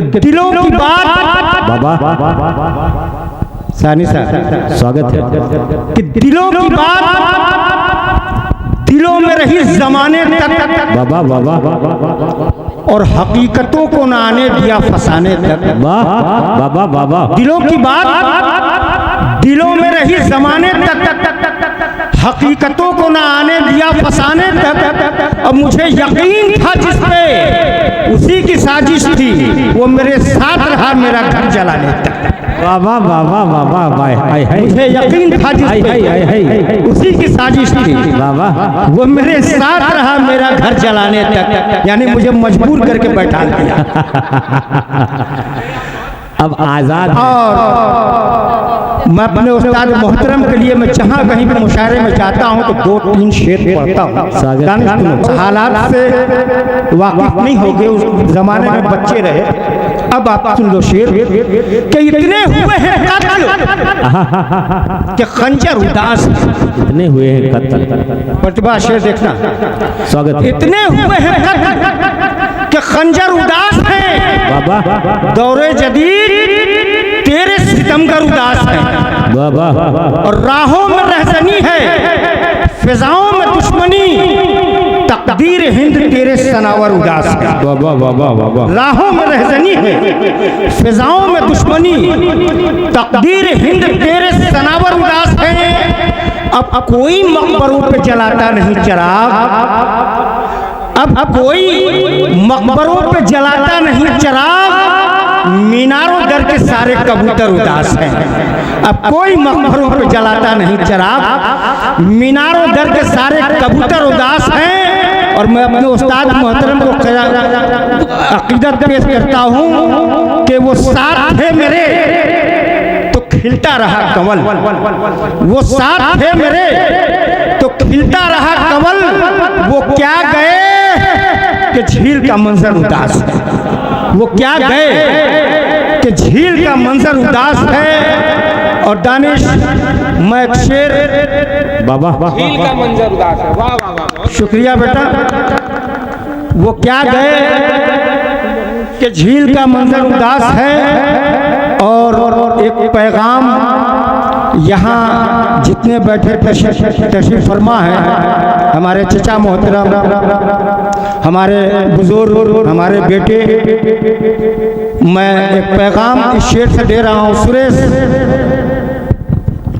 दिलों की बात बाबा सानी साहब स्वागत है कि दिलों की बात दिलों में रही जमाने तक बाबा बाबा और हकीकतों को न आने दिया फसाने तक। वाह बाबा बाबा दिलों की बात दिलों में रही जमाने तक, हकीकतों को न आने दिया फसाने तक। अब मुझे यकीन था जिस पे उसी की साजिश थी, वो मेरे साथ रहा मेरा घर जलाने तक। बाबा बाबा बाबा भाई मुझे यकीन था जिस पे उसी की साजिश थी, बाबा वो मेरे साथ रहा मेरा घर जलाने तक। यानी मुझे मजबूर करके बैठा दिया। अब आजाद है। और मैं अपने उस्ताद मोहतरम के लिए मैं जहाँ कहीं भी मुशायरे में जाता हूँ तो 2-3 शेर पढ़ता हूँ। हालात से वाकिफ नहीं हो गए, उस जमाने में बच्चे रहे। अब आप सुन लो शेर कि इतने हुए हैं कत्ल कि खंजर उदास, इतने हुए हैं कत्ल। प्रतिभा शेर देखना, स्वागत है इतने हुए हैं कत्ल कि खंजर उदास है, बाबा दौरे जदीद तेरे सितमगर उदास है। बाबा और राहों में रहजनी है, फिजाओं में दुश्मनी, तकदीर हिंद तेरे सनावर उदास है। बाबा बाबा बाबा राहों में रहजनी है, फिजाओं में दुश्मनी, तकदीर हिंद तेरे सनावर उदास है। अब कोई मकबरों पे जलाता नहीं चिराग, अब कोई मकबरों पे जलाता नहीं चिराग, मीनारों दर के सारे कबूतर उदास हैं। अब कोई मकबरों पे जलाता नहीं चिराग, मीनारों दर के सारे कबूतर उदास हैं। और मैं अपने उस्ताद मोहतरम को अकीदत पेश करता हूँ कि वो साथ थे मेरे तो खिलता रहा कमल, वो साथ थे मेरे तो खिलता रहा कमल, वो क्या गए कि झील का मंजर उदास है। वो क्या गए कि झील का मंजर उदास है। और दानिश मैं एक शेर बाबा झील का मंजर उदास है। वाह वाह वाह, शुक्रिया बेटा। वो क्या गए कि झील का मंजर उदास है। और एक पैगाम यहाँ जितने बैठे तशरीफ फरमा है, हमारे चचा मोहतरम, हमारे बुजुर्ग, हमारे बेटे, मैं एक पैगाम इस शेर से दे रहा हूँ। सुरेश,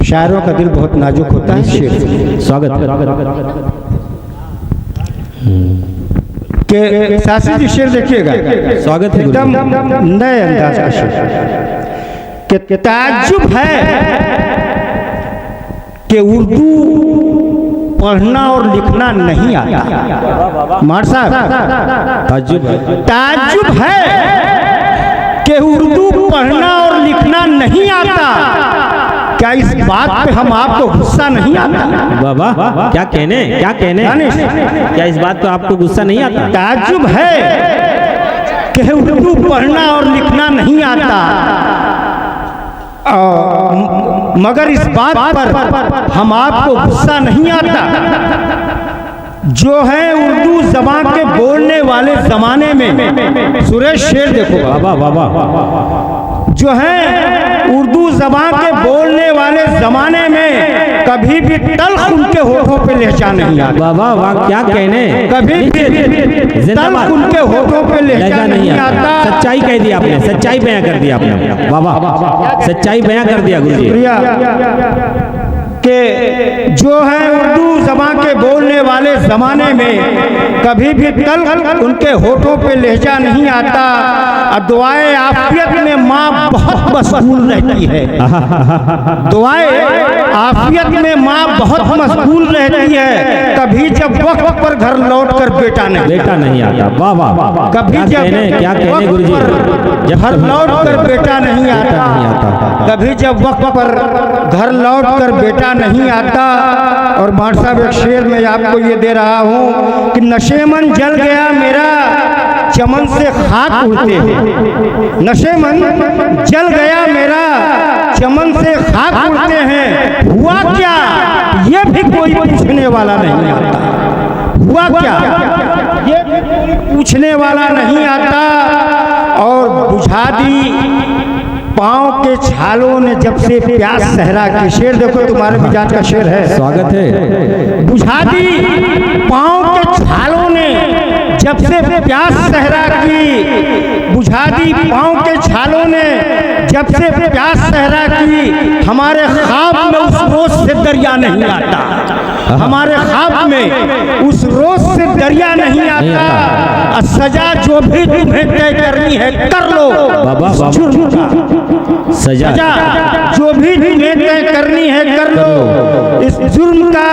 शायरों का दिल बहुत नाजुक होता है। शेर से स्वागत है के सासी जी शेर देखिएगा, स्वागत है एकदम नए अंदाज का शेर कि ताज्जुब है कि उर्दू पढ़ना और लिखना नहीं आता। मार साहब ताज्जुब है कि उर्दू पढ़ना और लिखना नहीं आता। क्या इस बात पे हम आपको गुस्सा नहीं आता? बाबा क्या कहने क्या इस बात पे आपको गुस्सा नहीं आता? ताज्जुब है कि उर्दू पढ़ना और लिखना नहीं आता, मगर इस बात पर हम आपको गुस्सा नहीं आता जो है उर्दू ज़बान के बोलने वाले जमाने में। सुरेश शेर देखो बाबा बाबा जो है उर्दू ज़बान के बोलने वाले जमाने में कभी भी तल्ख उनके होठों पे लहजा नहीं आता। बाबा वाह क्या कहने, कभी भी तल्ख उनके होठों पे लहजा नहीं आता। सच्चाई कह दी आपने, सच्चाई बयां कर दी आपने। बाबा सच्चाई बयां कर दिया गुरुजी। कि जो है उर्दू ज़बान के बोलने वाले ज़माने में कभी भी तल्ख उनके होठों पे लहजा नहीं आता। और दुआए आफियत में माँ बहुत मशगूल रहती है, दुआए आफियत में माँ बहुत मशगूल रहती है। कभी जब वक्त पर घर लौट कर बेटा नहीं आता। वाह वाह कभी जब क्या कहने गुरुजी, जब घर लौट कर बेटा नहीं आता, कभी जब वक्त पर घर लौट कर बेटा नहीं आता। और मार साहब एक शेर में आपको ये दे रहा हूँ कि नशेमन जल गया मेरा चमन से खाक उड़ते हैं, नशेमन जल गया मेरा चमन से खाक उड़ते हैं। हुआ क्या ये भी कोई पूछने वाला नहीं आता, हुआ क्या ये भी कोई पूछने वाला नहीं आता। और बुझा दी पाँव के छालों ने जब से प्यास सहरा की। शेर देखो तुम्हारे मिजाज का शेर है। स्वागत है। बुझा दी पाँव के छालों ने जब से प्यास सहरा की। बुझा दी पाँव के छालों ने जब से प्यास सहरा की। हमारे ख्वाब में उस रोज से दरिया नहीं आता। हमारे ख्वाब में उस रोज से दरिया नहीं आता। सजा जो भी तुम्हें तय करनी है कर लो। बाबा जुर्म का सजा जो भी तुम्हें तय करनी है कर लो। इस जुर्म का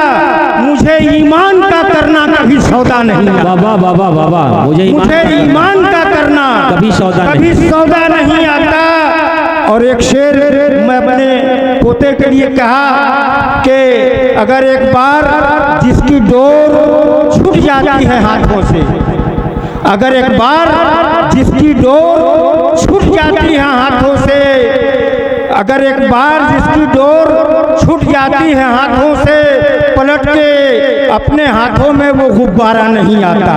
मुझे ईमान का करना कभी सौदा नहीं आता। बाबा बाबा बाबा मुझे ईमान का करना कभी सौदा नहीं आता। और एक शेर मैं अपने पोते के लिए कहा कि अगर एक बार जिसकी डोर छूट जाती है हाथों से, अगर एक बार जिसकी डोर छूट जाती है हाथों से, अगर एक बार जिसकी डोर छूट जाती है हाथों से, पलट के अपने हाथों में वो गुब्बारा नहीं आता।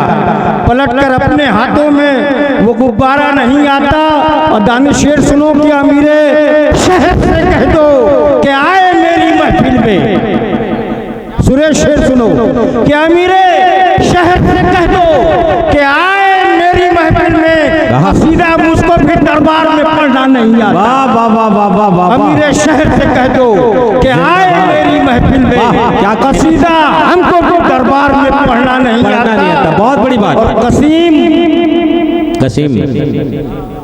पलट कर अपने हाथों में वो गुब्बारा नहीं आता। और दानी शेर सुनो कि अमीरे शहर से कह दो कि आए मेरी महफिल में। सुरेश शेर सुनो कि अमीरे शहर से कह दो कि आए मेरी महफिल में। सीधा मुझको भी दरबार में पढ़ना नहीं आता। वाह वाह वाह वाह वाह वाह। अमीरे शहर से कह दो कि आए मेरी महफिल में। क्या कसीदा हमको भी दरबार में पढ़ना नहीं आता। बहुत बड़ी बात। और कसीम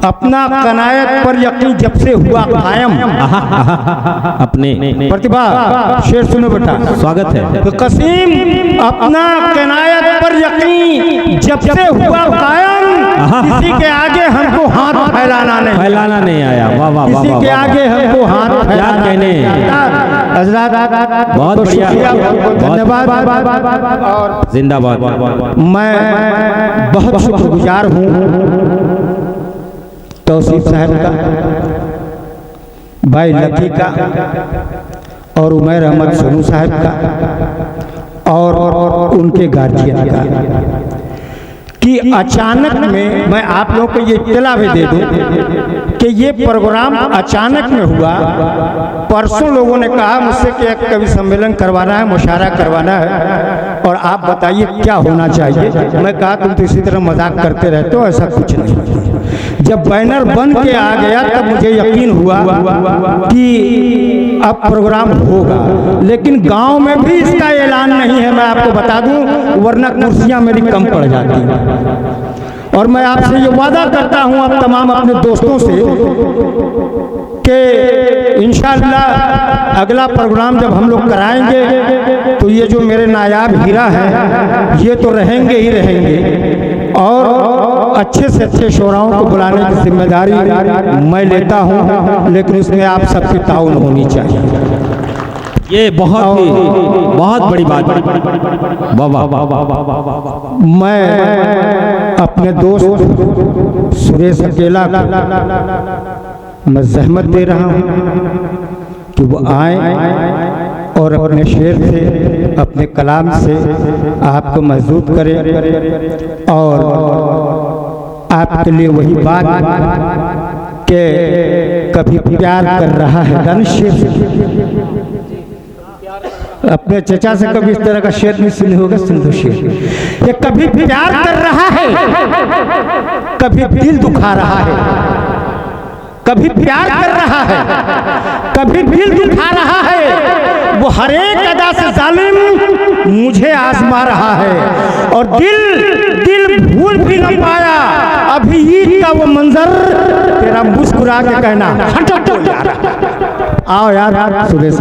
अपना कनायत पर यकीन जब से हुआ कायम। अपने प्रतिभा शेर सुनो बेटा। स्वागत है। तो कसीम अपना कनायत पर यकीन जब से हुआ कायम। किसी के आगे हमको हाथ फैलाना नहीं आया। वाह वाह वाह। किसी के आगे हमको हाथ फैलाना कहने बहुत बढ़िया, धन्यवाद और जिंदाबाद। मैं बहुत शुक्रगुजार हूँ तौसीफ साहब का, भाई लकी का और उमैर अहमद सोनू साहब का और उनके गार्जियन का कि अचानक में मैं आप लोगों को ये इत्तला भी दे दूं कि ये प्रोग्राम अचानक में हुआ। परसों लोगों ने कहा मुझसे कि एक कवि सम्मेलन करवाना है, मुशायरा करवाना है और आप बताइए क्या होना चाहिए। मैं कहा तुम तो इसी तरह मजाक करते रहते हो, ऐसा कुछ नहीं। जब बैनर बन के आ गया तब मुझे यकीन हुआ कि अब प्रोग्राम होगा। लेकिन गांव में भी इसका ऐलान नहीं है, मैं आपको बता दूं, वरना कुर्सियां मेरी कम पड़ जाती हैं। और मैं आपसे ये वादा करता हूं अब तमाम अपने दोस्तों से कि इंशाअल्लाह अगला प्रोग्राम जब हम लोग कराएंगे तो ये जो मेरे नायाब हीरा हैं ये तो रहेंगे ही रहेंगे और अच्छे से अच्छे शोराओं को बुलाने की जिम्मेदारी मैं लेता हूं, लेकिन उसमें आप सबकी ताउन होनी चाहिए। ये बहुत बड़ी बात। मैं अपने दोस्त सुरेश अकेला मैं जहमत दे रहा हूँ कि वो आए और अपने शेर से, अपने कलाम से आपको महसूस करें और आपके लिए वही बात कि कभी प्यार कर रहा है धनुष। अपने चचा से कभी इस तरह का शेर नहीं सुने होगा, सुन लो शेर। ये कभी प्यार कर रहा है, कभी दिल दुखा रहा है, कभी प्यार कर रहा है, कभी दिल दुखा रहा है। वो हर एक अदा से जालिम मुझे आजमा रहा है और दिल भूल भी न पाया अभी ईद का वो मंजर तेरा मुस्कुरा के कहना हटो यार, आओ यार सुरेश।